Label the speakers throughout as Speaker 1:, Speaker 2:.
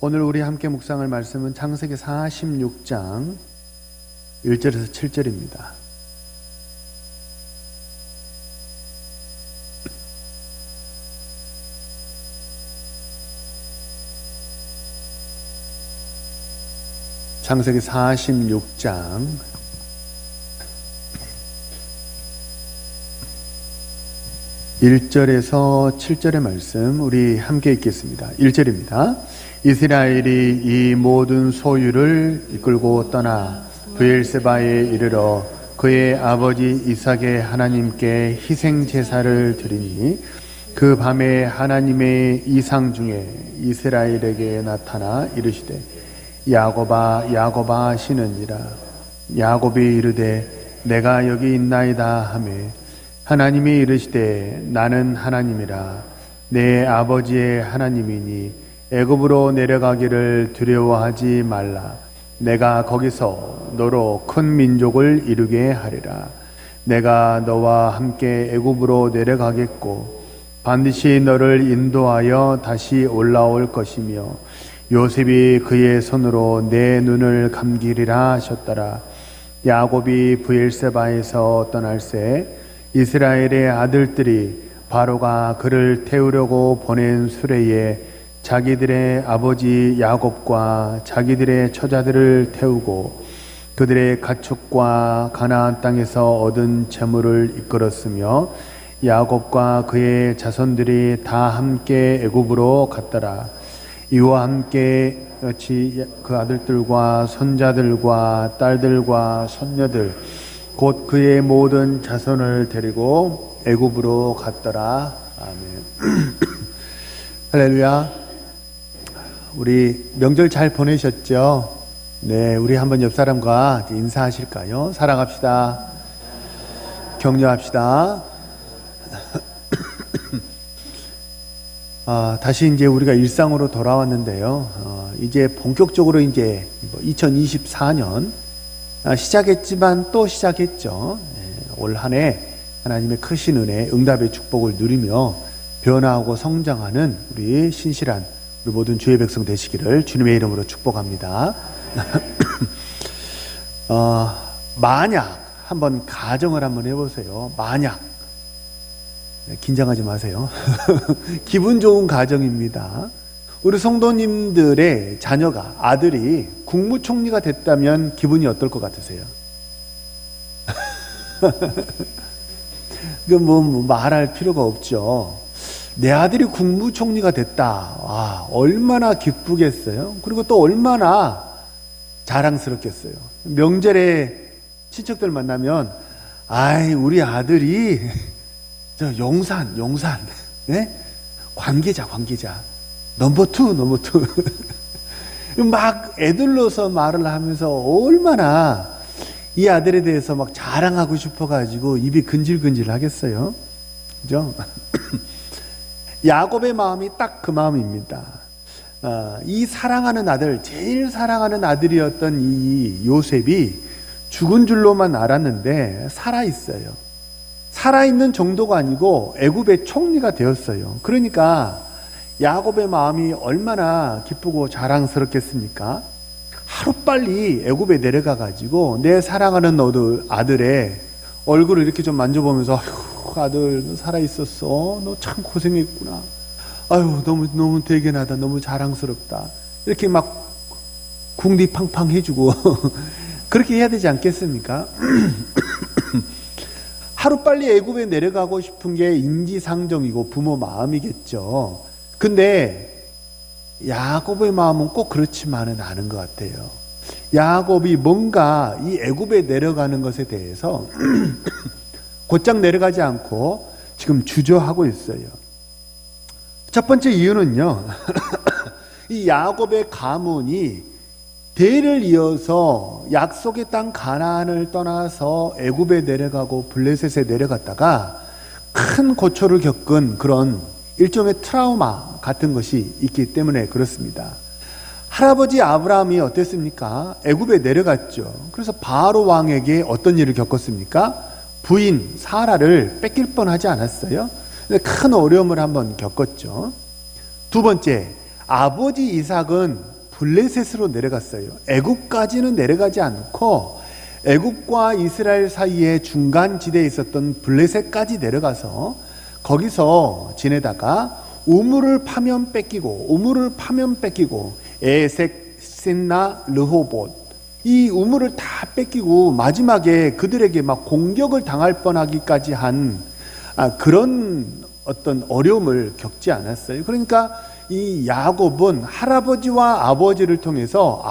Speaker 1: 오늘 우리 함께 묵상할 말씀은 창세기 46장 1절에서 7절입니다. 창세기 46장 1절에서 7절의 말씀 우리 함께 읽겠습니다. 1절입니다. 이스라엘이 이 모든 소유를 이끌고 떠나 브엘세바에 이르러 그의 아버지 이삭의 하나님께 희생 제사를 드리니 그 밤에 하나님의 이상 중에 이스라엘에게 나타나 이르시되 야곱아 야곱아 하시느니라. 야곱이 이르되 내가 여기 있나이다 하매 하나님이 이르시되 나는 하나님이라 내 아버지의 하나님이니 애굽으로 내려가기를 두려워하지 말라. 내가 거기서 너로 큰 민족을 이루게 하리라. 내가 너와 함께 애굽으로 내려가겠고 반드시 너를 인도하여 다시 올라올 것이며 요셉이 그의 손으로 내 눈을 감기리라 하셨더라. 야곱이 브엘세바에서 떠날새 이스라엘의 아들들이 바로가 그를 태우려고 보낸 수레에 자기들의 아버지 야곱과 자기들의 처자들을 태우고 그들의 가축과 가나안 땅에서 얻은 재물을 이끌었으며 야곱과 그의 자손들이 다 함께 애굽으로 갔더라. 이와 함께 그 아들들과 손자들과 딸들과 손녀들 곧 그의 모든 자손을 데리고 애굽으로 갔더라. 아멘. 할렐루야. 우리 명절 잘 보내셨죠? 네, 우리 한번 옆 사람과 인사하실까요? 사랑합시다. 격려합시다. 다시 이제 우리가 일상으로 돌아왔는데요. 이제 본격적으로 이제 2024년 시작했지만 또 시작했죠. 올 한 해 하나님의 크신 은혜, 응답의 축복을 누리며 변화하고 성장하는 우리 신실한 우리 모든 주의 백성 되시기를 주님의 이름으로 축복합니다. 만약 한번 가정을 한번 해보세요. 만약 긴장하지 마세요. 기분 좋은 가정입니다. 우리 성도님들의 자녀가 아들이 국무총리가 됐다면 기분이 어떨 것 같으세요? 그 말할 필요가 없죠. 내 아들이 국무총리가 됐다. 와, 얼마나 기쁘겠어요. 그리고 또 얼마나 자랑스럽겠어요. 명절에 친척들 만나면 아이 우리 아들이 저 용산 네? 관계자 넘버 투 막 애들러서 말을 하면서 얼마나 이 아들에 대해서 막 자랑하고 싶어가지고 입이 근질근질 하겠어요. 그죠? 야곱의 마음이 딱 그 마음입니다. 이 사랑하는 아들, 제일 사랑하는 아들이었던 이 요셉이 죽은 줄로만 알았는데 살아있어요. 살아있는 정도가 아니고 애굽의 총리가 되었어요. 그러니까 야곱의 마음이 얼마나 기쁘고 자랑스럽겠습니까? 하루빨리 애굽에 내려가가지고 내 사랑하는 아들의 얼굴을 이렇게 좀 만져보면서 아휴 아들 너 살아있었어. 너 참 고생했구나. 아유 너무 대견하다. 너무 자랑스럽다. 이렇게 막 궁디팡팡 해주고 그렇게 해야 되지 않겠습니까? 하루빨리 애굽에 내려가고 싶은 게 인지상정이고 부모 마음이겠죠. 근데 야곱의 마음은 꼭 그렇지만은 않은 것 같아요. 야곱이 뭔가 이 애굽에 내려가는 것에 대해서 곧장 내려가지 않고 지금 주저하고 있어요. 첫 번째 이유는요. 이 야곱의 가문이 대를 이어서 약속의 땅 가나안을 떠나서 애굽에 내려가고 블레셋에 내려갔다가 큰 고초를 겪은 그런 일종의 트라우마 같은 것이 있기 때문에 그렇습니다. 할아버지 아브라함이 어땠습니까? 애굽에 내려갔죠. 그래서 바로 왕에게 어떤 일을 겪었습니까? 부인 사라를 뺏길 뻔하지 않았어요? 큰 어려움을 한번 겪었죠. 두 번째, 아버지 이삭은 블레셋으로 내려갔어요. 애굽까지는 내려가지 않고 애굽과 이스라엘 사이에 중간 지대에 있었던 블레셋까지 내려가서 거기서 지내다가 우물을 파면 뺏기고 에색, 신나, 르호봇 이 우물을 다 뺏기고 마지막에 그들에게 막 공격을 당할 뻔하기까지 한 그런 어떤 어려움을 겪지 않았어요. 그러니까 이 야곱은 할아버지와 아버지를 통해서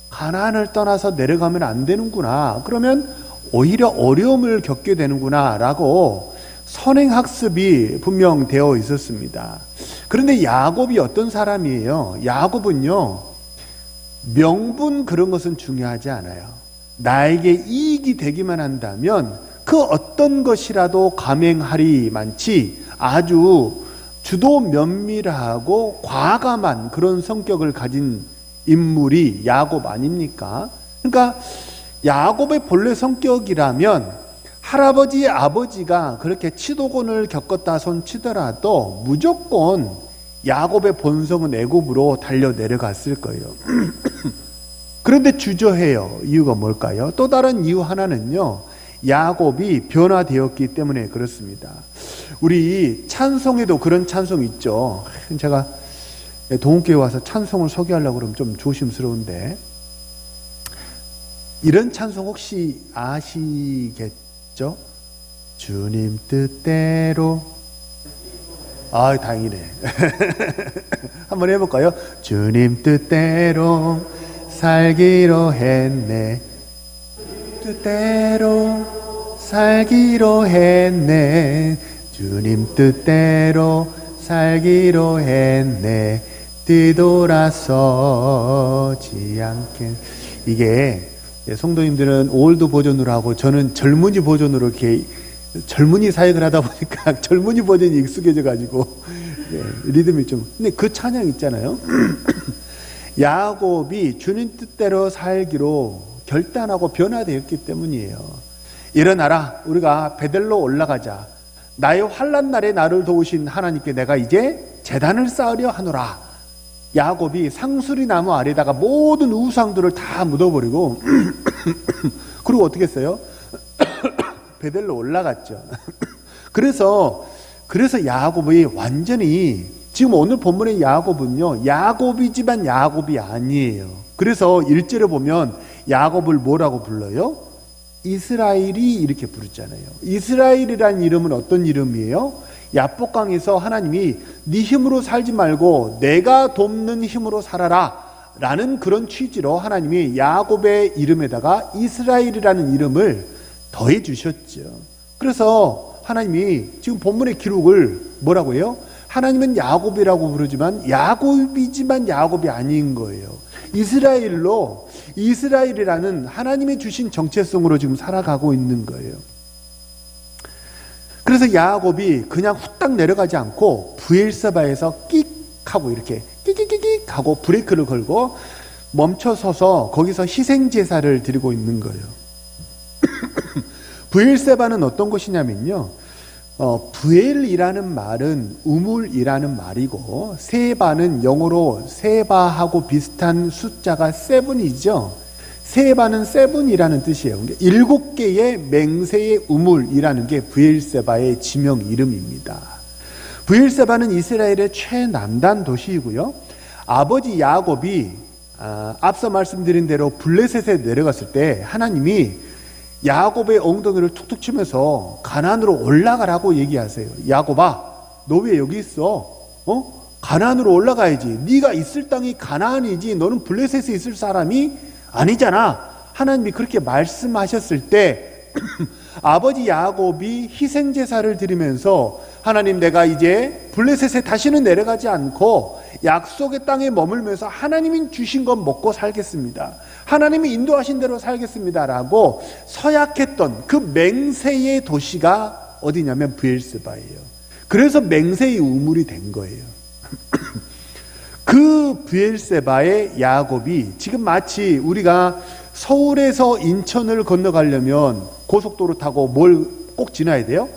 Speaker 1: 가나안을 떠나서 내려가면 안 되는구나, 그러면 오히려 어려움을 겪게 되는구나 라고 선행학습이 분명 되어 있었습니다. 그런데 야곱이 어떤 사람이에요? 야곱은요, 명분 그런 것은 중요하지 않아요. 나에게 이익이 되기만 한다면 그 어떤 것이라도 감행하리만치 아주 주도 면밀하고 과감한 그런 성격을 가진 인물이 야곱 아닙니까? 그러니까 야곱의 본래 성격이라면 할아버지, 아버지가 그렇게 치도곤을 겪었다 손치더라도 무조건 야곱의 본성은 애굽으로 달려 내려갔을 거예요. 그런데 주저해요. 이유가 뭘까요? 또 다른 이유 하나는요, 야곱이 변화되었기 때문에 그렇습니다. 우리 찬송에도 그런 찬송 있죠. 제가 동국교회 와서 찬송을 소개하려고 그러면 좀 조심스러운데, 이런 찬송 혹시 아시겠죠? 주님 뜻대로, 다행이네. 한번 해볼까요? 주님 뜻대로 살기로 했네, 뜻대로 살기로 했네, 주님 뜻대로 살기로 했네, 뒤돌아서지 않게. 이게 성도님들은 올드 버전으로 하고 저는 젊은이 버전으로 이렇게 젊은이 사역을 하다 보니까 젊은이 버전이 익숙해져 가지고 리듬이 좀. 근데 그 찬양 있잖아요. 야곱이 주님 뜻대로 살기로 결단하고 변화되었기 때문이에요. 일어나라, 우리가 베델로 올라가자. 나의 환난 날에 나를 도우신 하나님께 내가 이제 제단을 쌓으려 하노라. 야곱이 상수리 나무 아래다가 모든 우상들을 다 묻어버리고 그리고 어떻게 했어요? 베델로 올라갔죠. 그래서 야곱이 완전히, 지금 오늘 본문의 야곱은요, 야곱이지만 야곱이 아니에요. 그래서 1절에 보면 야곱을 뭐라고 불러요? 이스라엘이 이렇게 부르잖아요. 이스라엘이라는 이름은 어떤 이름이에요? 야복강에서 하나님이 네 힘으로 살지 말고 내가 돕는 힘으로 살아라 라는 그런 취지로 하나님이 야곱의 이름에다가 이스라엘이라는 이름을 더해 주셨죠. 그래서 하나님이 지금 본문의 기록을 뭐라고 해요? 하나님은 야곱이라고 부르지만 야곱이지만 야곱이 아닌 거예요. 이스라엘이라는 하나님이 주신 정체성으로 지금 살아가고 있는 거예요. 그래서 야곱이 그냥 후딱 내려가지 않고 브엘세바에서 끽 하고 이렇게 끽끽끽 하고 브레이크를 걸고 멈춰서서 거기서 희생 제사를 드리고 있는 거예요. 브엘세바는 어떤 곳이냐면요, 브엘이라는 말은 우물이라는 말이고, 세바는 영어로 세바하고 비슷한 숫자가 7이죠. 세바는 7이라는 뜻이에요. 7개의 맹세의 우물이라는 게 브엘세바의 지명 이름입니다. 브엘세바는 이스라엘의 최남단 도시이고요, 아버지 야곱이 앞서 말씀드린 대로 블레셋에 내려갔을 때 하나님이 야곱의 엉덩이를 툭툭 치면서 가나안으로 올라가라고 얘기하세요. 야곱아, 너 왜 여기 있어? 가나안으로 올라가야지. 네가 있을 땅이 가나안이지 너는 블레셋에 있을 사람이 아니잖아. 하나님이 그렇게 말씀하셨을 때 아버지 야곱이 희생제사를 드리면서 하나님, 내가 이제 블레셋에 다시는 내려가지 않고 약속의 땅에 머물면서 하나님이 주신 것 먹고 살겠습니다, 하나님이 인도하신 대로 살겠습니다 라고 서약했던 그 맹세의 도시가 어디냐면 브엘세바예요. 그래서 맹세의 우물이 된 거예요. 그 브엘세바의 야곱이 지금 마치 우리가 서울에서 인천을 건너가려면 고속도로 타고 뭘 꼭 지나야 돼요?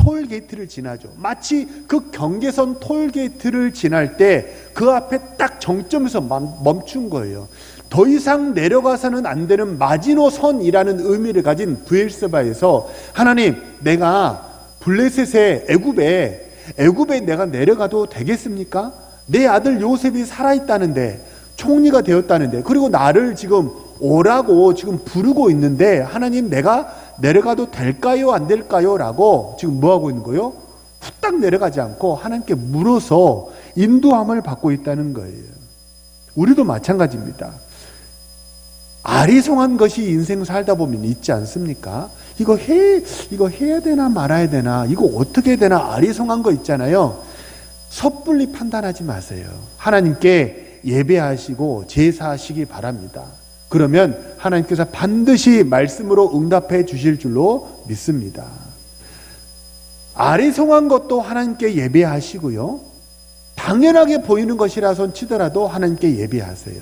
Speaker 1: 톨게이트를 지나죠. 마치 그 경계선 톨게이트를 지날 때 그 앞에 딱 정점에서 멈춘 거예요. 더 이상 내려가서는 안 되는 마지노선이라는 의미를 가진 브엘세바에서 하나님, 내가 블레셋의 애굽에 내가 내려가도 되겠습니까? 내 아들 요셉이 살아있다는데, 총리가 되었다는데, 그리고 나를 지금 오라고 지금 부르고 있는데, 하나님, 내가 내려가도 될까요? 안 될까요? 라고 지금 뭐 하고 있는 거예요? 후딱 내려가지 않고 하나님께 물어서 인도함을 받고 있다는 거예요. 우리도 마찬가지입니다. 아리송한 것이 인생 살다 보면 있지 않습니까? 이거 해야 되나 말아야 되나, 이거 어떻게 해야 되나, 아리송한 거 있잖아요. 섣불리 판단하지 마세요. 하나님께 예배하시고 제사하시기 바랍니다. 그러면 하나님께서 반드시 말씀으로 응답해 주실 줄로 믿습니다. 아리송한 것도 하나님께 예배하시고요, 당연하게 보이는 것이라선 치더라도 하나님께 예배하세요.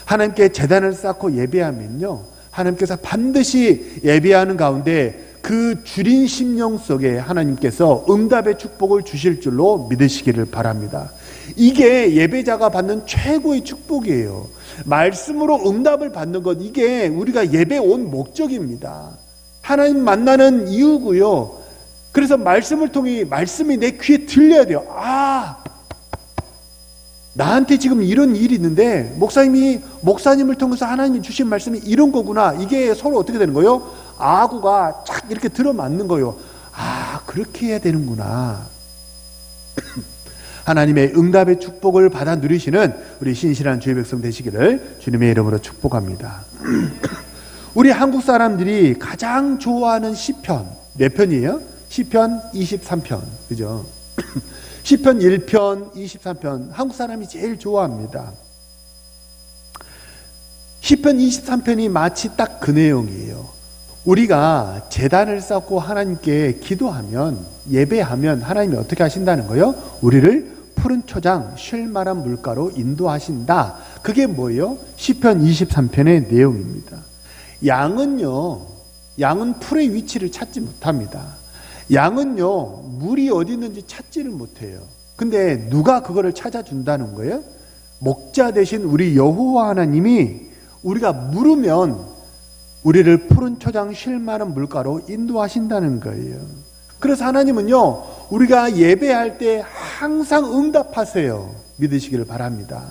Speaker 1: 하나님께 제단을 쌓고 예배하면요, 하나님께서 반드시 예배하는 가운데 그 줄인 심령 속에 하나님께서 응답의 축복을 주실 줄로 믿으시기를 바랍니다. 이게 예배자가 받는 최고의 축복이에요. 말씀으로 응답을 받는 것, 이게 우리가 예배 온 목적입니다. 하나님 만나는 이유고요. 그래서 말씀을 통해 말씀이 내 귀에 들려야 돼요. 나한테 지금 이런 일이 있는데 목사님을 통해서 하나님이 주신 말씀이 이런 거구나. 이게 서로 어떻게 되는 거예요? 아구가 착 이렇게 들어맞는 거예요. 그렇게 해야 되는구나. 하나님의 응답의 축복을 받아 누리시는 우리 신실한 주의 백성 되시기를 주님의 이름으로 축복합니다. 우리 한국 사람들이 가장 좋아하는 시편 몇 편이에요? 시편 23편, 그죠? 시편 1편, 23편, 한국 사람이 제일 좋아합니다. 시편 23편이 마치 딱 그 내용이에요. 우리가 제단을 쌓고 하나님께 기도하면, 예배하면 하나님이 어떻게 하신다는 거예요? 우리를 푸른 초장, 쉴만한 물가로 인도하신다. 그게 뭐예요? 시편 23편의 내용입니다. 양은 풀의 위치를 찾지 못합니다. 양은요, 물이 어디 있는지 찾지를 못해요. 근데 누가 그거를 찾아준다는 거예요? 목자 대신 우리 여호와 하나님이 우리가 물으면 우리를 푸른 초장 쉴만한 물가로 인도하신다는 거예요. 그래서 하나님은요, 우리가 예배할 때 항상 응답하세요. 믿으시기를 바랍니다.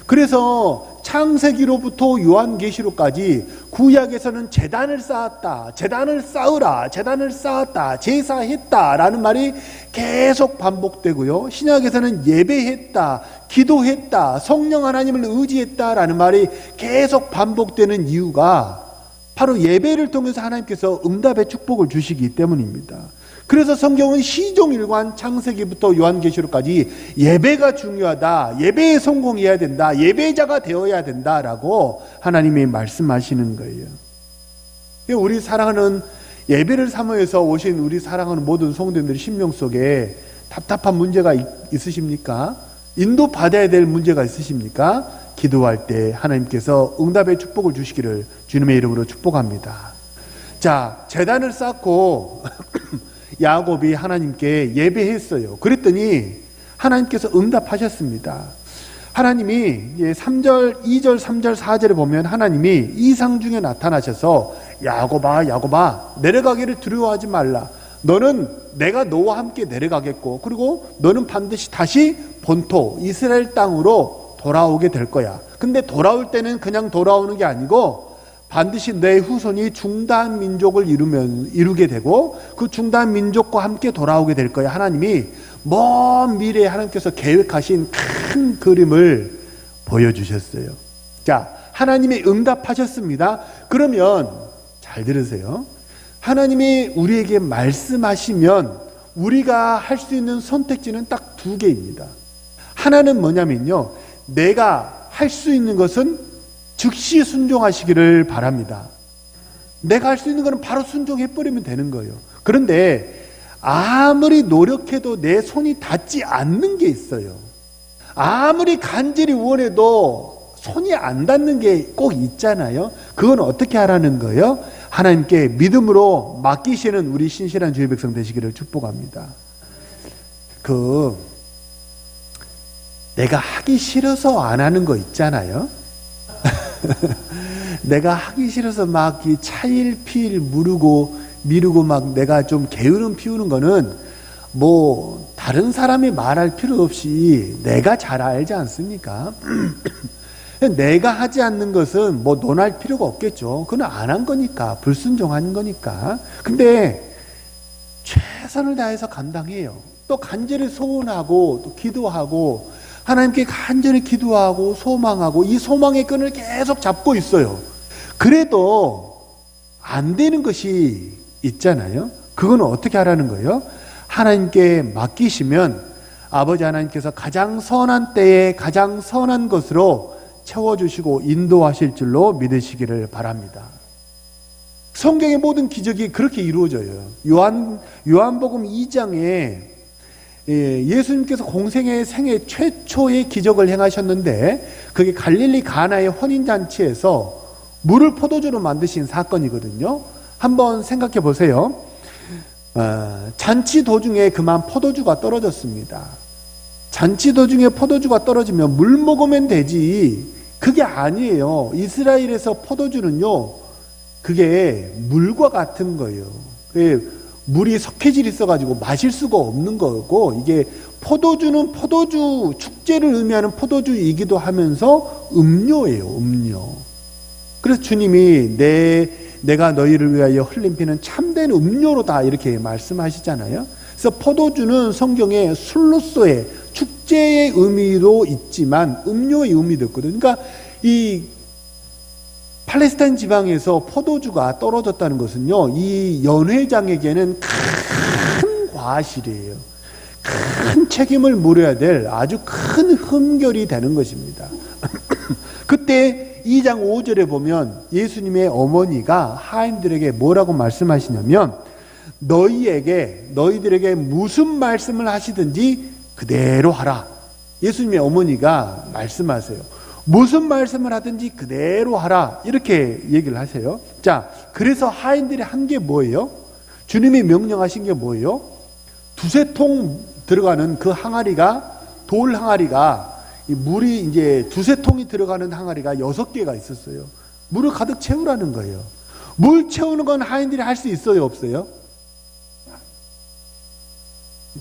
Speaker 1: 그래서 창세기로부터 요한계시록까지 구약에서는 제단을 쌓았다, 제단을 쌓으라, 제단을 쌓았다, 제사했다 라는 말이 계속 반복되고요, 신약에서는 예배했다, 기도했다, 성령 하나님을 의지했다 라는 말이 계속 반복되는 이유가 바로 예배를 통해서 하나님께서 응답의 축복을 주시기 때문입니다. 그래서 성경은 시종일관 창세기부터 요한계시록까지 예배가 중요하다, 예배에 성공해야 된다, 예배자가 되어야 된다라고 하나님이 말씀하시는 거예요. 우리 사랑하는 예배를 사모해서 오신 우리 사랑하는 모든 성도님들의 심령 속에 답답한 문제가 있으십니까? 인도받아야 될 문제가 있으십니까? 기도할 때 하나님께서 응답의 축복을 주시기를 주님의 이름으로 축복합니다. 자, 제단을 쌓고 야곱이 하나님께 예배했어요. 그랬더니 하나님께서 응답하셨습니다. 하나님이 3절, 2절, 3절, 4절에 보면 하나님이 이상 중에 나타나셔서 야곱아 내려가기를 두려워하지 말라. 너는 내가 너와 함께 내려가겠고, 그리고 너는 반드시 다시 본토 이스라엘 땅으로 돌아오게 될 거야. 근데 돌아올 때는 그냥 돌아오는 게 아니고 반드시 내 후손이 중다한 민족을 이루게 되고 그 중다한 민족과 함께 돌아오게 될 거야. 하나님이 먼 미래에 하나님께서 계획하신 큰 그림을 보여주셨어요. 자, 하나님이 응답하셨습니다. 그러면 잘 들으세요. 하나님이 우리에게 말씀하시면 우리가 할 수 있는 선택지는 딱 두 개입니다. 하나는 뭐냐면요, 내가 할 수 있는 것은 즉시 순종하시기를 바랍니다. 내가 할 수 있는 것은 바로 순종해버리면 되는 거예요. 그런데 아무리 노력해도 내 손이 닿지 않는 게 있어요. 아무리 간절히 원해도 손이 안 닿는 게 꼭 있잖아요. 그건 어떻게 하라는 거예요? 하나님께 믿음으로 맡기시는 우리 신실한 주의 백성 되시기를 축복합니다. 내가 하기 싫어서 안 하는 거 있잖아요. 내가 하기 싫어서 막 차일피일 미루고 막 내가 좀 게으름 피우는 거는 뭐 다른 사람이 말할 필요 없이 내가 잘 알지 않습니까? 내가 하지 않는 것은 뭐 논할 필요가 없겠죠. 그건 안 한 거니까, 불순종한 거니까. 근데 최선을 다해서 감당해요. 또 간절히 소원하고 또 기도하고 하나님께 간절히 기도하고 소망하고 이 소망의 끈을 계속 잡고 있어요. 그래도 안 되는 것이 있잖아요. 그건 어떻게 하라는 거예요? 하나님께 맡기시면 아버지 하나님께서 가장 선한 때에 가장 선한 것으로 채워주시고 인도하실 줄로 믿으시기를 바랍니다. 성경의 모든 기적이 그렇게 이루어져요. 요한복음 2장에 예수님께서 공생의 생애 최초의 기적을 행하셨는데 그게 갈릴리 가나의 혼인잔치에서 물을 포도주로 만드신 사건이거든요. 한번 생각해 보세요. 잔치 도중에 그만 포도주가 떨어졌습니다. 잔치 도중에 포도주가 떨어지면 물 먹으면 되지. 그게 아니에요. 이스라엘에서 포도주는요, 그게 물과 같은 거예요. 물이 석회질이 있어가지고 마실 수가 없는 거고, 이게 포도주는 포도주, 축제를 의미하는 포도주이기도 하면서 음료예요, 음료. 그래서 주님이 내가 너희를 위하여 흘린 피는 참된 음료로다 이렇게 말씀하시잖아요. 그래서 포도주는 성경에 술로서의 축제의 의미도 있지만 음료의 의미도 있거든요. 그러니까 이 팔레스타인 지방에서 포도주가 떨어졌다는 것은요, 이 연회장에게는 큰 과실이에요. 큰 책임을 물어야 될 아주 큰 흠결이 되는 것입니다. 그때 2장 5절에 보면 예수님의 어머니가 하인들에게 뭐라고 말씀하시냐면 너희들에게 무슨 말씀을 하시든지 그대로 하라. 예수님의 어머니가 말씀하세요. 무슨 말씀을 하든지 그대로 하라. 이렇게 얘기를 하세요. 자, 그래서 하인들이 한 게 뭐예요? 주님이 명령하신 게 뭐예요? 두세 통 들어가는 그 항아리가, 돌 항아리가, 물이 이제 두세 통이 들어가는 항아리가 6개가 있었어요. 물을 가득 채우라는 거예요. 물 채우는 건 하인들이 할 수 있어요, 없어요?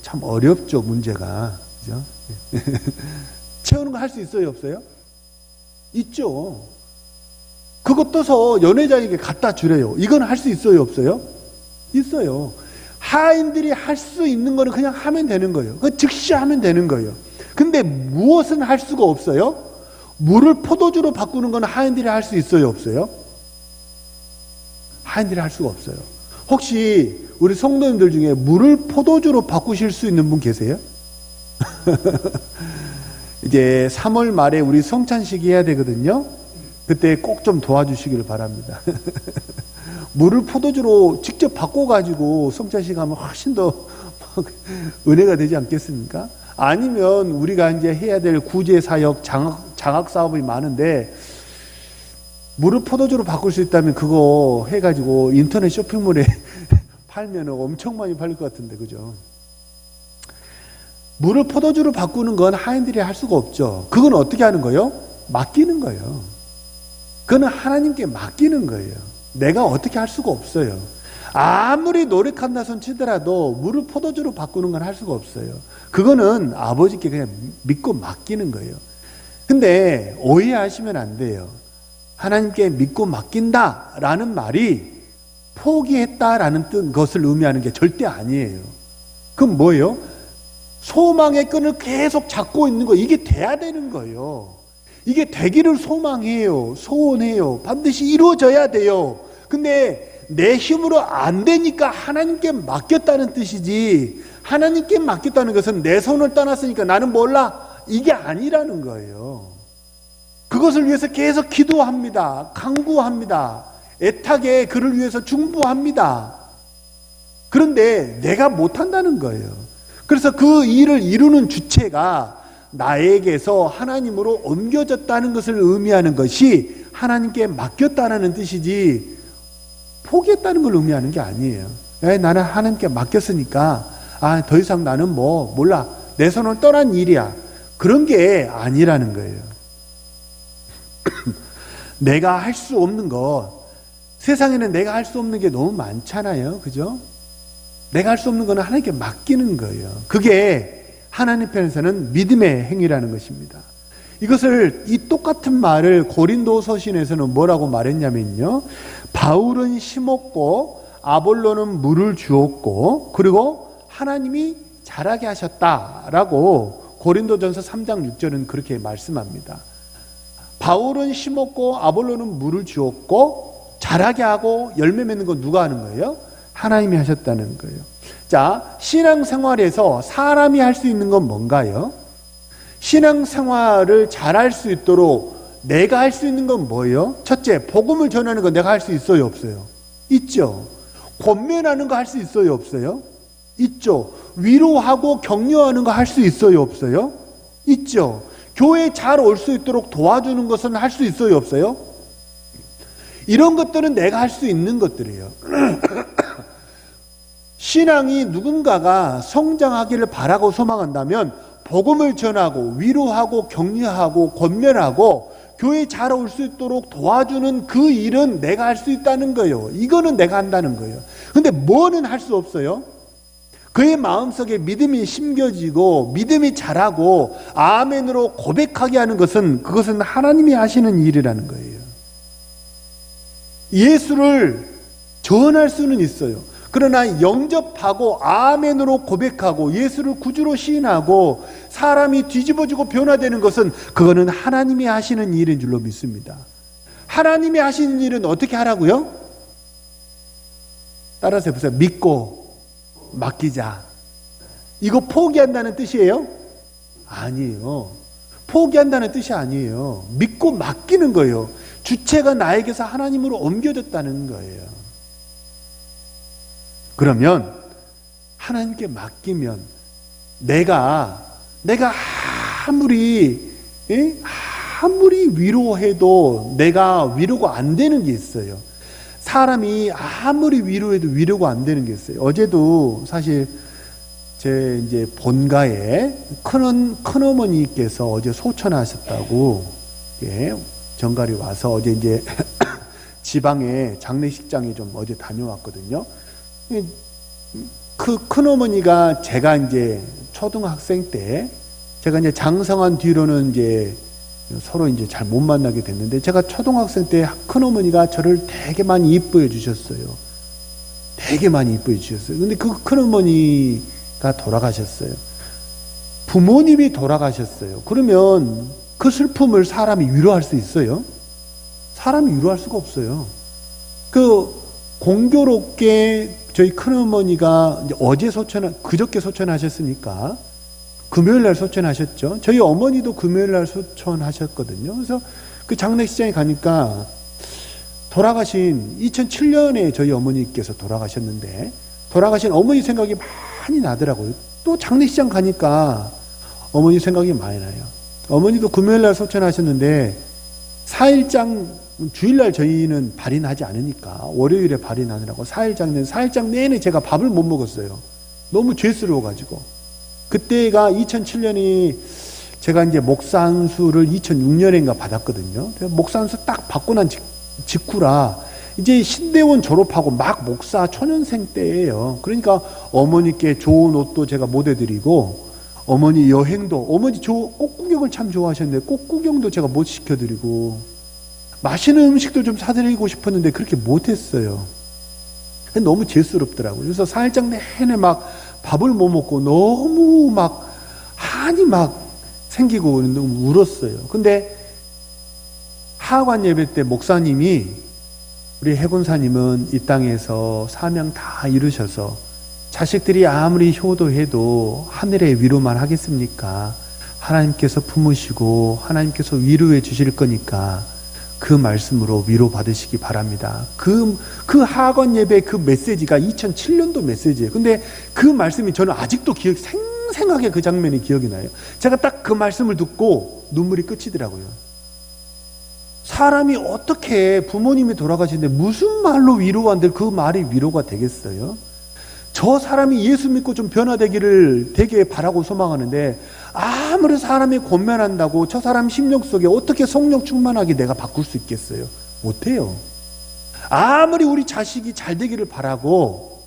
Speaker 1: 참 어렵죠, 문제가. 그죠? 채우는 거 할 수 있어요, 없어요? 있죠. 그거 떠서 연회장에게 갖다 주래요. 이건 할 수 있어요, 없어요? 있어요. 하인들이 할 수 있는 거는 그냥 하면 되는 거예요. 그 즉시 하면 되는 거예요. 근데 무엇은 할 수가 없어요? 물을 포도주로 바꾸는 건 하인들이 할 수 있어요, 없어요? 하인들이 할 수가 없어요. 혹시 우리 성도님들 중에 물을 포도주로 바꾸실 수 있는 분 계세요? 이제 3월 말에 우리 성찬식 해야 되거든요. 그때 꼭 좀 도와주시기를 바랍니다. 물을 포도주로 직접 바꿔가지고 성찬식 하면 훨씬 더 은혜가 되지 않겠습니까? 아니면 우리가 이제 해야 될 구제 사역, 장학 사업이 많은데 물을 포도주로 바꿀 수 있다면 그거 해가지고 인터넷 쇼핑몰에 팔면 엄청 많이 팔릴 것 같은데, 그죠? 물을 포도주로 바꾸는 건 하인들이 할 수가 없죠. 그건 어떻게 하는 거예요? 맡기는 거예요. 그건 하나님께 맡기는 거예요. 내가 어떻게 할 수가 없어요. 아무리 노력한다 손 치더라도 물을 포도주로 바꾸는 건 할 수가 없어요. 그거는 아버지께 그냥 믿고 맡기는 거예요. 근데 오해하시면 안 돼요. 하나님께 믿고 맡긴다라는 말이 포기했다라는 것을 의미하는 게 절대 아니에요. 그럼 뭐예요? 소망의 끈을 계속 잡고 있는 거, 이게 돼야 되는 거예요. 이게 되기를 소망해요. 소원해요. 반드시 이루어져야 돼요. 근데 내 힘으로 안 되니까 하나님께 맡겼다는 뜻이지, 하나님께 맡겼다는 것은 내 손을 떠났으니까 나는 몰라, 이게 아니라는 거예요. 그것을 위해서 계속 기도합니다. 간구합니다. 애타게 그를 위해서 중보합니다. 그런데 내가 못한다는 거예요. 그래서 그 일을 이루는 주체가 나에게서 하나님으로 옮겨졌다는 것을 의미하는 것이 하나님께 맡겼다는 뜻이지, 포기했다는 걸 의미하는 게 아니에요. 나는 하나님께 맡겼으니까 더 이상 나는 몰라. 내 손을 떠난 일이야. 그런 게 아니라는 거예요. 내가 할 수 없는 것, 세상에는 내가 할 수 없는 게 너무 많잖아요. 그죠? 내가 할 수 없는 거는 하나님께 맡기는 거예요. 그게 하나님 편에서는 믿음의 행위라는 것입니다. 이것을, 이 똑같은 말을 고린도 서신에서는 뭐라고 말했냐면요, 바울은 심었고 아볼로는 물을 주었고 그리고 하나님이 자라게 하셨다라고 고린도전서 3장 6절은 그렇게 말씀합니다. 바울은 심었고 아볼로는 물을 주었고 자라게 하고 열매 맺는 건 누가 하는 거예요? 하나님이 하셨다는 거예요. 자, 신앙생활에서 사람이 할 수 있는 건 뭔가요? 신앙생활을 잘할 수 있도록 내가 할 수 있는 건 뭐예요? 첫째, 복음을 전하는 거 내가 할 수 있어요, 없어요? 있죠. 권면하는 거 할 수 있어요, 없어요? 있죠. 위로하고 격려하는 거 할 수 있어요, 없어요? 있죠. 교회에 잘 올 수 있도록 도와주는 것은 할 수 있어요, 없어요? 이런 것들은 내가 할 수 있는 것들이에요. 신앙이 누군가가 성장하기를 바라고 소망한다면 복음을 전하고 위로하고 격려하고 권면하고 교회에 잘 올 수 있도록 도와주는 그 일은 내가 할 수 있다는 거예요. 이거는 내가 한다는 거예요. 근데 뭐는 할 수 없어요? 그의 마음속에 믿음이 심겨지고 믿음이 자라고 아멘으로 고백하게 하는 것은, 그것은 하나님이 하시는 일이라는 거예요. 예수를 전할 수는 있어요. 그러나 영접하고 아멘으로 고백하고 예수를 구주로 시인하고 사람이 뒤집어지고 변화되는 것은, 그거는 하나님이 하시는 일인 줄로 믿습니다. 하나님이 하시는 일은 어떻게 하라고요? 따라서 해보세요. 믿고 맡기자. 이거 포기한다는 뜻이에요? 아니에요. 포기한다는 뜻이 아니에요. 믿고 맡기는 거예요. 주체가 나에게서 하나님으로 옮겨졌다는 거예요. 그러면 하나님께 맡기면 내가 아무리 위로해도 내가 위로가 안 되는 게 있어요. 사람이 아무리 위로해도 위로가 안 되는 게 있어요. 어제도 사실 제 이제 본가에 큰어머니께서 어제 소천하셨다고, 정갈이 와서 어제 이제 지방에 장례식장에 좀 어제 다녀왔거든요. 그 큰어머니가 제가 이제 초등학생 때, 제가 이제 장성한 뒤로는 이제 서로 이제 잘 못 만나게 됐는데, 제가 초등학생 때 큰어머니가 저를 되게 많이 이뻐해 주셨어요. 되게 많이 이뻐해 주셨어요. 근데 그 큰어머니가 돌아가셨어요. 부모님이 돌아가셨어요. 그러면 그 슬픔을 사람이 위로할 수 있어요? 사람이 위로할 수가 없어요. 공교롭게 저희 큰어머니가 이제 그저께 소천하셨으니까 금요일날 소천하셨죠. 저희 어머니도 금요일날 소천하셨거든요. 그래서 그 장례식장에 가니까 돌아가신 2007년에 저희 어머니께서 돌아가셨는데, 돌아가신 어머니 생각이 많이 나더라고요. 또 장례식장 가니까 어머니 생각이 많이 나요. 어머니도 금요일날 소천하셨는데 4일장, 주일날 저희는 발인하지 않으니까 월요일에 발인하느라고 4일장 내내 제가 밥을 못 먹었어요. 너무 죄스러워가지고. 그때가 2007년이 제가 이제 목사안수를 2006년인가 받았거든요. 목사안수 딱 받고 난 직후라 이제 신대원 졸업하고 막 목사 초년생 때예요. 그러니까 어머니께 좋은 옷도 제가 못 해드리고, 어머니 여행도, 어머니 꽃구경을 참 좋아하셨는데 꽃구경도 제가 못 시켜드리고, 맛있는 음식도 좀 사드리고 싶었는데 그렇게 못했어요. 너무 죄스럽더라고요. 그래서 4일장 내내 막 밥을 못 먹고 너무 막 한이 막 생기고 너무 울었어요. 근데 하관 예배 때 목사님이, 우리 해군사님은 이 땅에서 사명 다 이루셔서 자식들이 아무리 효도해도 하늘의 위로만 하겠습니까? 하나님께서 품으시고 하나님께서 위로해 주실 거니까 그 말씀으로 위로받으시기 바랍니다. 그 하건 예배 그 메시지가 2007년도 메시지예요. 근데 그 말씀이 저는 아직도 생생하게 그 장면이 기억이 나요. 제가 딱 그 말씀을 듣고 눈물이 끝이더라고요. 사람이 어떻게 부모님이 돌아가시는데 무슨 말로 위로가 안 될 그 말이 위로가 되겠어요? 저 사람이 예수 믿고 좀 변화되기를 되게 바라고 소망하는데 아무리 사람이 권면한다고 저 사람 심령 속에 어떻게 성령 충만하게 내가 바꿀 수 있겠어요? 못해요. 아무리 우리 자식이 잘 되기를 바라고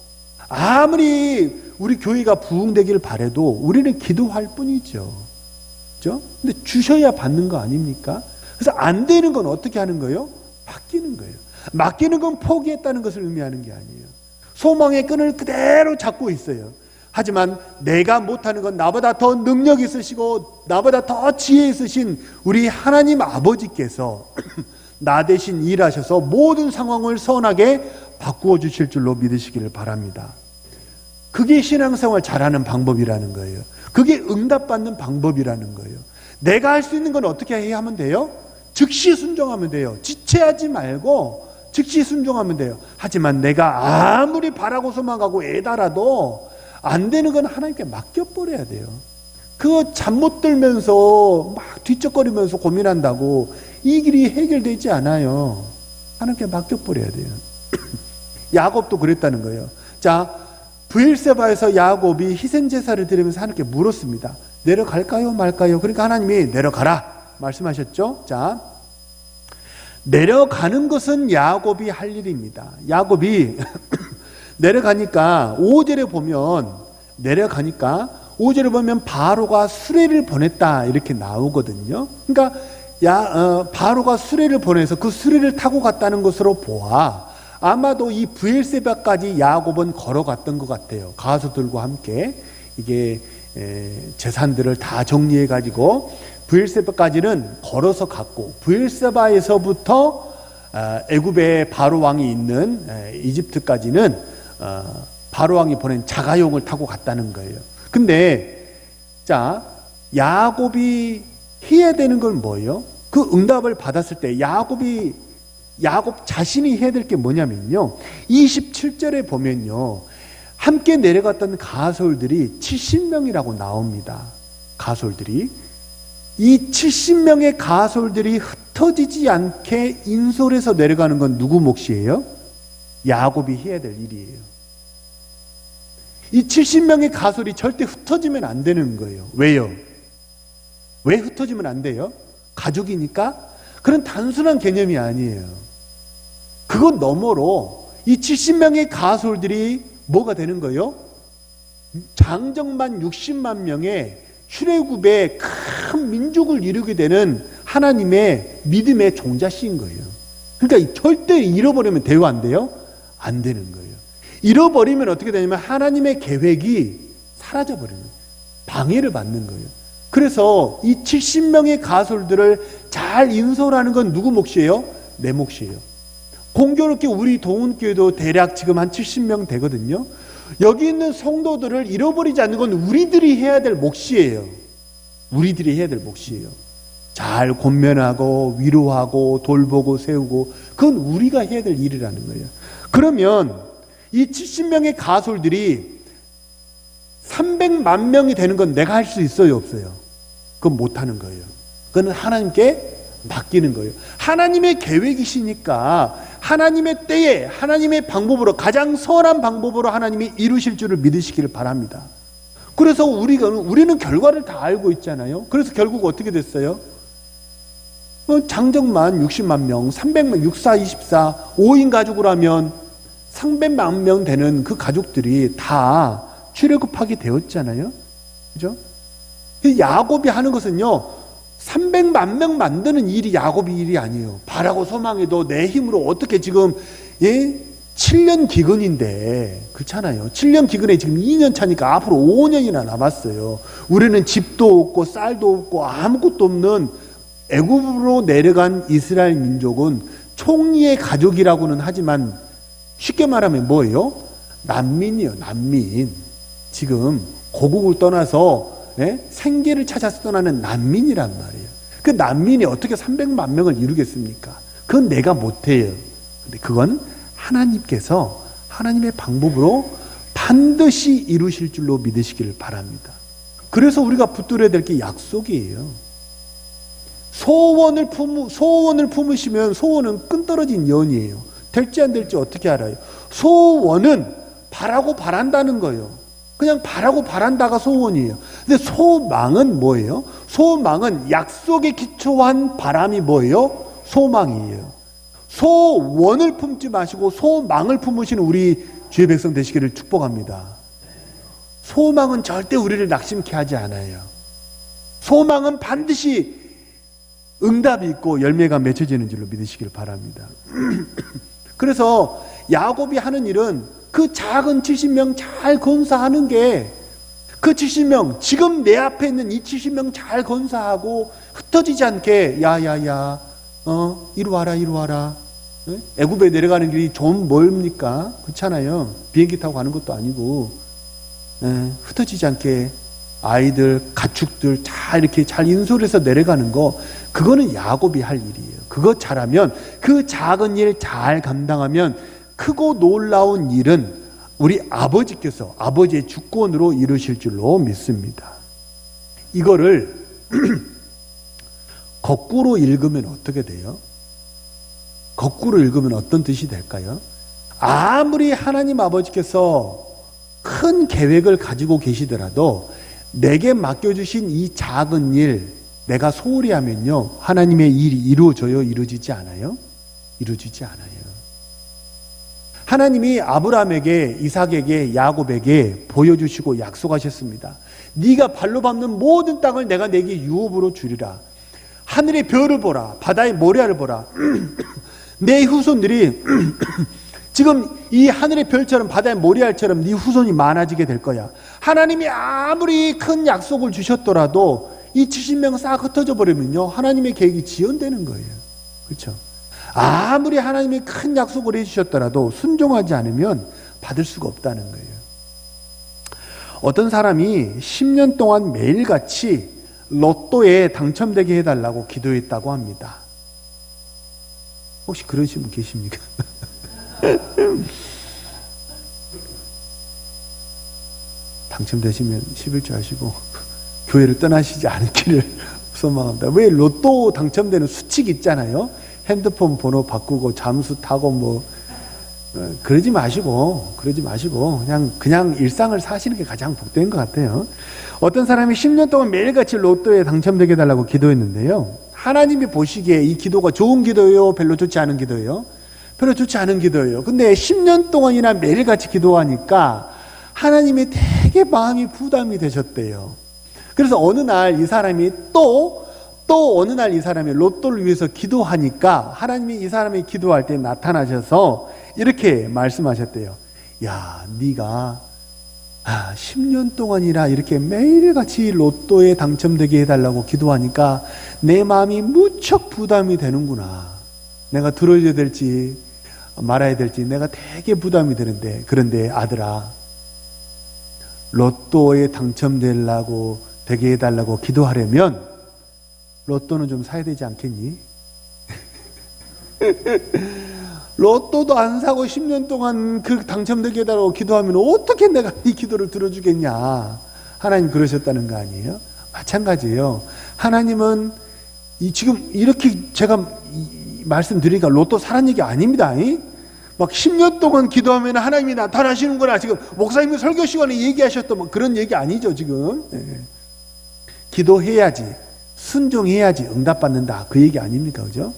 Speaker 1: 아무리 우리 교회가 부흥되기를 바라도 우리는 기도할 뿐이죠. 그렇죠? 근데 주셔야 받는 거 아닙니까? 그래서 안 되는 건 어떻게 하는 거예요? 맡기는 거예요. 맡기는 건 포기했다는 것을 의미하는 게 아니에요. 소망의 끈을 그대로 잡고 있어요. 하지만 내가 못하는 건 나보다 더 능력 있으시고 나보다 더 지혜 있으신 우리 하나님 아버지께서 나 대신 일하셔서 모든 상황을 선하게 바꾸어 주실 줄로 믿으시기를 바랍니다. 그게 신앙생활 잘하는 방법이라는 거예요. 그게 응답받는 방법이라는 거예요. 내가 할 수 있는 건 어떻게 해야 하면 돼요? 즉시 순종하면 돼요. 지체하지 말고 즉시 순종하면 돼요. 하지만 내가 아무리 바라고 소망하고 애달아도 안 되는 건 하나님께 맡겨버려야 돼요. 그거 잠 못 들면서 막 뒤척거리면서 고민한다고 이 길이 해결되지 않아요. 하나님께 맡겨버려야 돼요. 야곱도 그랬다는 거예요. 자, 브엘세바에서 야곱이 희생제사를 드리면서 하나님께 물었습니다. 내려갈까요 말까요? 그러니까 하나님이 내려가라 말씀하셨죠. 자, 내려가는 것은 야곱이 할 일입니다. 야곱이 내려가니까 5절에 보면 내려가니까 5절에 보면 바로가 수레를 보냈다 이렇게 나오거든요. 그러니까 바로가 수레를 보내서 그 수레를 타고 갔다는 것으로 보아 아마도 이 브엘세바까지 야곱은 걸어갔던 것 같아요. 가수들과 함께 이게 재산들을 다 정리해 가지고 브엘세바까지는 걸어서 갔고 브엘세바에서부터 애굽의 바로 왕이 있는 이집트까지는 바로 왕이 보낸 자가용을 타고 갔다는 거예요. 근데 자, 야곱이 해야 되는 건 뭐예요? 그 응답을 받았을 때 야곱 자신이 해야 될 게 뭐냐면요, 27절에 보면요, 함께 내려갔던 가솔들이 70명이라고 나옵니다. 가솔들이 이 70명의 가솔들이 흩어지지 않게 인솔해서 내려가는 건 누구 몫이에요? 야곱이 해야 될 일이에요. 이 70명의 가솔이 절대 흩어지면 안 되는 거예요. 왜요? 왜 흩어지면 안 돼요? 가족이니까? 그런 단순한 개념이 아니에요. 그것 너머로 이 70명의 가솔들이 뭐가 되는 거예요? 장정만 60만 명의 출애굽의 큰 민족을 이루게 되는 하나님의 믿음의 종자씨인 거예요. 그러니까 절대 잃어버리면 돼요, 안 돼요? 안 되는 거예요. 잃어버리면 어떻게 되냐면 하나님의 계획이 사라져버리는 거예요. 방해를 받는 거예요. 그래서 이 70명의 가솔들을 잘 인솔하는 건 누구 몫이에요? 내 몫이에요. 공교롭게 우리 동훈교회도 대략 지금 한 70명 되거든요. 여기 있는 성도들을 잃어버리지 않는 건 우리들이 해야 될 몫이에요. 우리들이 해야 될 몫이에요. 잘 권면하고 위로하고 돌보고 세우고, 그건 우리가 해야 될 일이라는 거예요. 그러면 이 70명의 가솔들이 300만 명이 되는 건 내가 할 수 있어요, 없어요? 그건 못하는 거예요. 그건 하나님께 맡기는 거예요. 하나님의 계획이시니까 하나님의 때에 하나님의 방법으로, 가장 선한 방법으로 하나님이 이루실 줄을 믿으시기를 바랍니다. 그래서 우리는 결과를 다 알고 있잖아요. 그래서 결국 어떻게 됐어요? 장정만 60만 명, 300만, 64, 24, 5인 가족으로 하면 300만 명 되는 그 가족들이 다 출애굽하게 되었잖아요. 그죠? 야곱이 하는 것은요, 300만 명 만드는 일이 야곱이 일이 아니에요. 바라고 소망해도 내 힘으로 어떻게 지금 7년 기근인데, 그렇잖아요. 7년 기근에 지금 2년 차니까 앞으로 5년이나 남았어요. 우리는 집도 없고 쌀도 없고 아무것도 없는 애굽으로 내려간 이스라엘 민족은 총리의 가족이라고는 하지만 쉽게 말하면 뭐예요? 난민이에요. 난민. 지금 고국을 떠나서 생계를 찾아서 떠나는 난민이란 말이에요. 그 난민이 어떻게 300만 명을 이루겠습니까? 그건 내가 못해요. 근데 그건 하나님께서 하나님의 방법으로 반드시 이루실 줄로 믿으시기를 바랍니다. 그래서 우리가 붙들어야 될 게 약속이에요. 소원을 품으시면 소원은 끈떨어진 연이에요. 될지 안 될지 어떻게 알아요? 소원은 바라고 바란다는 거예요. 그냥 바라고 바란다가 소원이에요. 근데 소망은 뭐예요? 소망은 약속에 기초한 바람이 뭐예요? 소망이에요. 소원을 품지 마시고 소망을 품으시는 우리 주의 백성 되시기를 축복합니다. 소망은 절대 우리를 낙심케 하지 않아요. 소망은 반드시 응답이 있고 열매가 맺혀지는 줄로 믿으시길 바랍니다. 그래서 야곱이 하는 일은 그 작은 70명 잘 건사하는 게, 그 70명, 지금 내 앞에 있는 이 70명 잘 건사하고 흩어지지 않게, 야야야, 이리 와라, 이리 와라. 애굽에 내려가는 길이 좀 멀습니까? 그렇잖아요. 비행기 타고 가는 것도 아니고. 흩어지지 않게 아이들, 가축들 이렇게 잘 인솔해서 내려가는 거, 그거는 야곱이 할 일이에요. 그거 잘하면, 그 작은 일 잘 감당하면 크고 놀라운 일은 우리 아버지께서 아버지의 주권으로 이루실 줄로 믿습니다. 이거를 거꾸로 읽으면 어떻게 돼요? 거꾸로 읽으면 어떤 뜻이 될까요? 아무리 하나님 아버지께서 큰 계획을 가지고 계시더라도 내게 맡겨주신 이 작은 일 내가 소홀히 하면요, 하나님의 일이 이루어져요? 이루어지지 않아요? 이루어지지 않아요. 하나님이 아브라함에게, 이삭에게, 야곱에게 보여주시고 약속하셨습니다. 네가 발로 밟는 모든 땅을 내가 내게 유업으로 주리라. 하늘의 별을 보라, 바다의 모래알을 보라. 내 후손들이 지금 이 하늘의 별처럼 바다의 모래알처럼 네 후손이 많아지게 될 거야. 하나님이 아무리 큰 약속을 주셨더라도 이 70명 싹 흩어져 버리면요, 하나님의 계획이 지연되는 거예요. 그렇죠? 아무리 하나님이 큰 약속을 해주셨더라도 순종하지 않으면 받을 수가 없다는 거예요. 어떤 사람이 10년 동안 매일같이 로또에 당첨되게 해달라고 기도했다고 합니다. 혹시 그러신 분 계십니까? 당첨되시면 11조 하시고 교회를 떠나시지 않기를 소망합니다. 왜? 로또 당첨되는 수칙 있잖아요. 핸드폰 번호 바꾸고 잠수 타고 그러지 마시고 그냥 일상을 사시는 게 가장 복된 것 같아요. 어떤 사람이 10년 동안 매일같이 로또에 당첨되게 해달라고 기도했는데요, 하나님이 보시기에 이 기도가 좋은 기도예요? 별로 좋지 않은 기도예요? 별로 좋지 않은 기도예요. 근데 10년 동안이나 매일같이 기도하니까 하나님이 되게 마음이 부담이 되셨대요. 그래서 어느 날 이 사람이 또 어느 날 이 사람이 로또를 위해서 기도하니까 하나님이 이 사람이 기도할 때 나타나셔서 이렇게 말씀하셨대요. 야, 네가 10년 동안이나 이렇게 매일같이 로또에 당첨되게 해달라고 기도하니까 내 마음이 무척 부담이 되는구나. 내가 들어줘야 될지 말아야 될지 내가 되게 부담이 되는데, 그런데 아들아, 로또에 되게 해달라고 기도하려면 로또는 좀 사야 되지 않겠니? 로또도 안 사고 10년 동안 그 당첨되게 해달라고 기도하면 어떻게 내가 네 기도를 들어주겠냐. 하나님 그러셨다는 거 아니에요? 마찬가지예요. 하나님은 지금 이렇게 제가 말씀드리니까 로또 사라는 얘기 아닙니다. 막 10년 동안 기도하면 하나님이 나타나시는구나. 지금 목사님이 설교 시간에 얘기하셨던 그런 얘기 아니죠, 지금. 기도해야지, 순종해야지 응답받는다, 그 얘기 아닙니까? 그죠?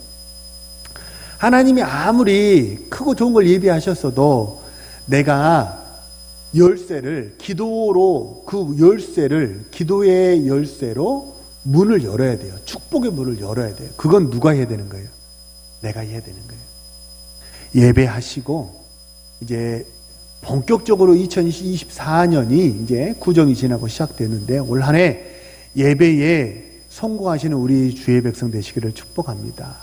Speaker 1: 하나님이 아무리 크고 좋은 걸 예비하셨어도 내가 열쇠를 기도의 열쇠로 문을 열어야 돼요. 축복의 문을 열어야 돼요. 그건 누가 해야 되는 거예요? 내가 해야 되는 거예요. 예배하시고 이제 본격적으로 2024년이 이제 구정이 지나고 시작되는데, 올 한 해 예배에 성공하시는 우리 주의 백성 되시기를 축복합니다.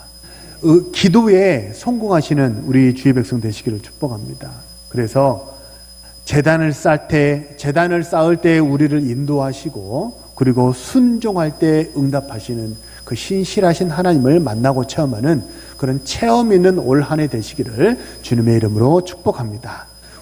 Speaker 1: 기도에 성공하시는 우리 주의 백성 되시기를 축복합니다. 그래서 제단을 쌓을 때 우리를 인도하시고, 그리고 순종할 때 응답하시는 그 신실하신 하나님을 만나고 체험하는 그런 체험 있는 올 한 해 되시기를 주님의 이름으로 축복합니다.